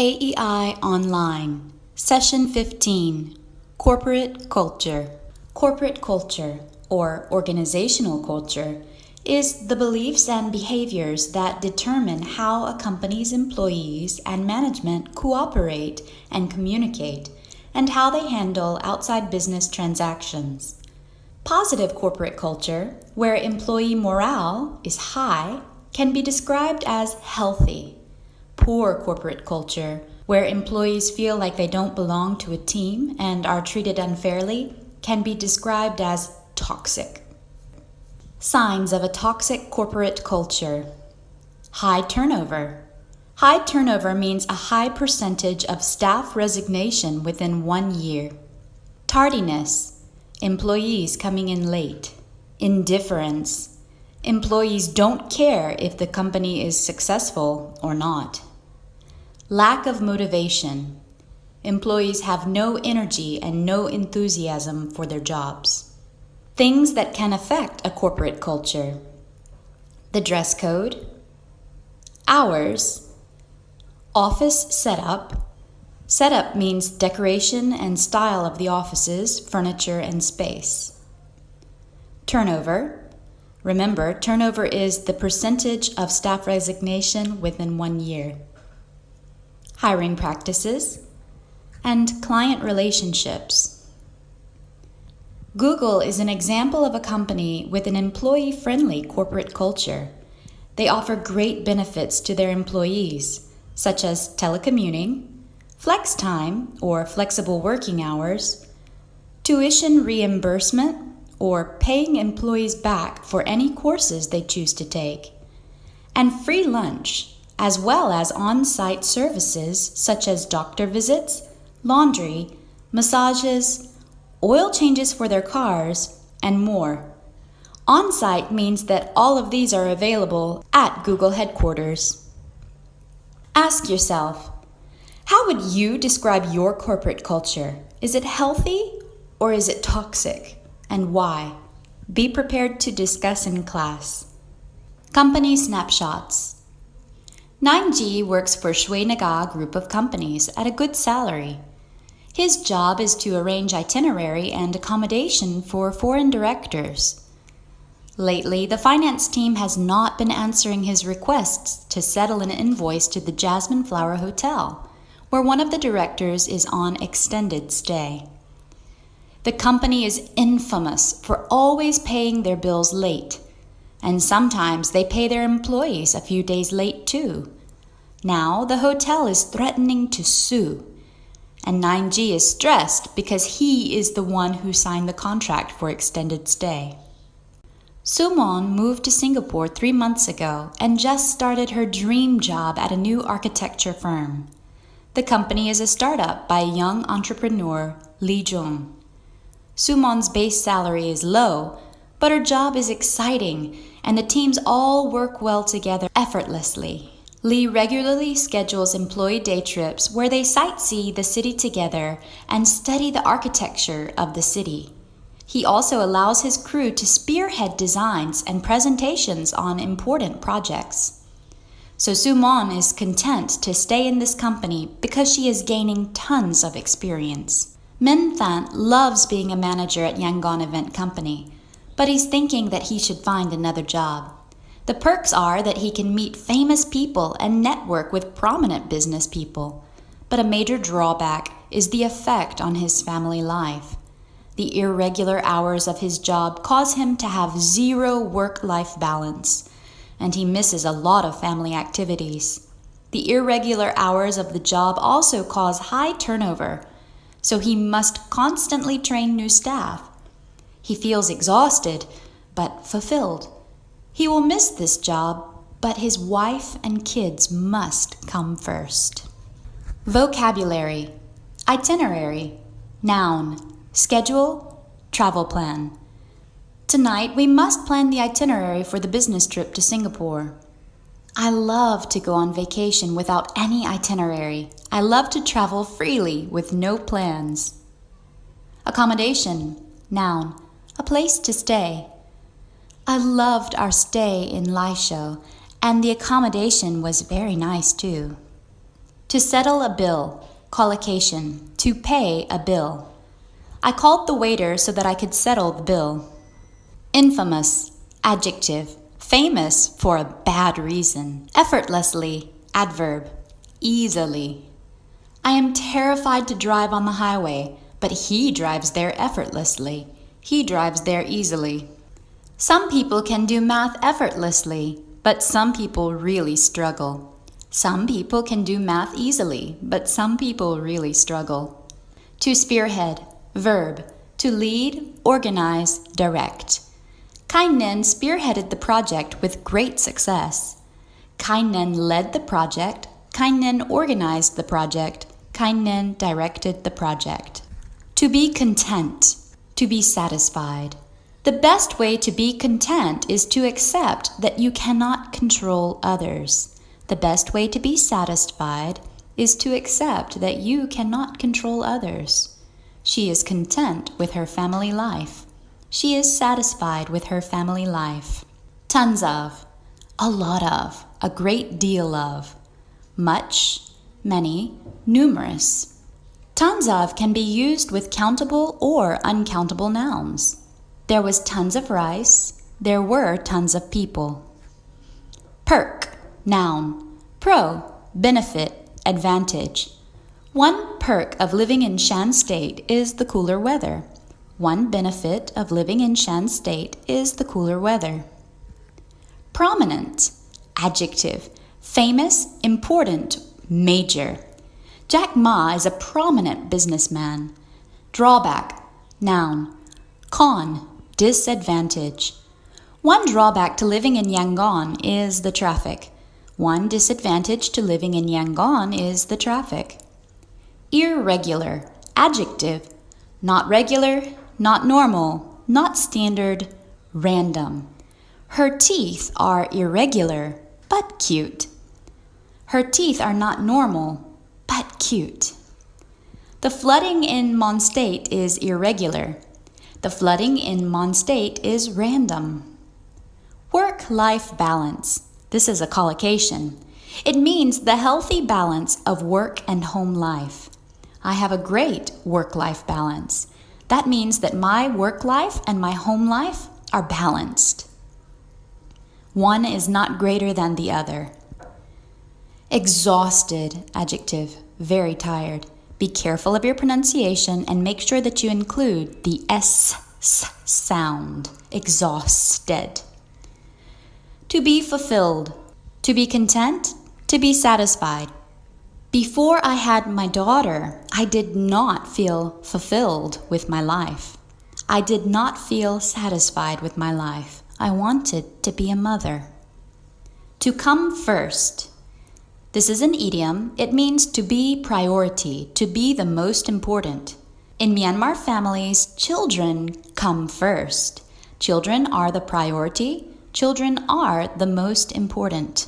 AEI Online, Session 15, Corporate Culture. Corporate culture, or organizational culture, is the beliefs and behaviors that determine how a company's employees and management cooperate and communicate, and how they handle outside business transactions. Positive corporate culture, where employee morale is high, can be described as healthy. Poor corporate culture, where employees feel like they don't belong to a team and are treated unfairly, can be described as toxic. Signs of a toxic corporate culture. High turnover. High turnover means a high percentage of staff resignation within 1 year. Tardiness. Employees coming in late. Indifference. Employees don't care if the company is successful or not. Lack of motivation. Employees have no energy and no enthusiasm for their jobs. Things that can affect a corporate culture. The dress code. Hours. Office setup. Setup means decoration and style of the offices, furniture, and space. Turnover. Remember, turnover is the percentage of staff resignation within 1 year. Hiring practices and client relationships. Google is an example of a company with an employee-friendly corporate culture. They offer great benefits to their employees, such as telecommuting, flex time or flexible working hours, tuition reimbursement, or paying employees back for any courses they choose to take, and free lunch, as well as on-site services such as doctor visits, laundry, massages, oil changes for their cars, and more. On-site means that all of these are available at Google headquarters. Ask yourself, how would you describe your corporate culture? Is it healthy or is it toxic, and why? Be prepared to discuss in class. Company snapshots. 9G works for Shui Naga Group of Companies at a good salary. His job is to arrange itinerary and accommodation for foreign directors. Lately, the finance team has not been answering his requests to settle an invoice to the Jasmine Flower Hotel, where one of the directors is on extended stay. The company is infamous for always paying their bills late, and sometimes they pay their employees a few days late too. Now the hotel is threatening to sue, and 9G is stressed because he is the one who signed the contract for extended stay. Sumon moved to Singapore 3 months ago and just started her dream job at a new architecture firm. The company is a startup by a young entrepreneur, Lee Jung. Sumon's base salary is low, but her job is exciting, and the teams all work well together effortlessly. Lee regularly schedules employee day trips where they sightsee the city together and study the architecture of the city. He also allows his crew to spearhead designs and presentations on important projects. So Sumon is content to stay in this company because she is gaining tons of experience. Min Than loves being a manager at Yangon Event Company, but he's thinking that he should find another job. The perks are that he can meet famous people and network with prominent business people. But a major drawback is the effect on his family life. The irregular hours of his job cause him to have zero work-life balance, and he misses a lot of family activities. The irregular hours of the job also cause high turnover, so he must constantly train new staff. He feels exhausted, but fulfilled. He will miss this job, but his wife and kids must come first. Vocabulary. Itinerary. Noun. Schedule. Travel plan. Tonight, we must plan the itinerary for the business trip to Singapore. I love to go on vacation without any itinerary. I love to travel freely with no plans. Accommodation. Noun. A place to stay. I loved our stay in Laisho, and the accommodation was very nice too. To settle a bill, collocation, to pay a bill. I called the waiter so that I could settle the bill. Infamous, adjective, famous for a bad reason. Effortlessly, adverb, easily. I am terrified to drive on the highway, but he drives there effortlessly. He drives there easily. Some people can do math effortlessly, but some people really struggle. Some people can do math easily, but some people really struggle. To spearhead, verb, to lead, organize, direct. Kainen spearheaded the project with great success. Kainen led the project. Kainen organized the project. Kainen directed the project. To be content, to be satisfied. The best way to be content is to accept that you cannot control others. The best way to be satisfied is to accept that you cannot control others. She is content with her family life. She is satisfied with her family life. Tons of, a lot of, a great deal of. Much, many, numerous. Tons of can be used with countable or uncountable nouns. There was tons of rice. There were tons of people. Perk, noun. Pro, benefit, advantage. One perk of living in Shan State is the cooler weather. One benefit of living in Shan State is the cooler weather. Prominent, adjective, famous, important, major. Jack Ma is a prominent businessman. Drawback, noun. Con, disadvantage. One drawback to living in Yangon is the traffic. One disadvantage to living in Yangon is the traffic. Irregular, adjective, not regular, not normal, not standard, random. Her teeth are irregular, but cute. Her teeth are not normal, but cute. The flooding in Mon State is irregular. The flooding in Mon State is random. Work-life balance. This is a collocation. It means the healthy balance of work and home life. I have a great work-life balance. That means that my work life and my home life are balanced. One is not greater than the other. Exhausted, adjective, very tired. Be careful of your pronunciation and make sure that you include the S sound. Exhausted. To be fulfilled. To be content. To be satisfied. Before I had my daughter, I did not feel fulfilled with my life. I did not feel satisfied with my life. I wanted to be a mother. To come first. This is an idiom. It means to be priority, to be the most important. In Myanmar families, children come first. Children are the priority. Children are the most important.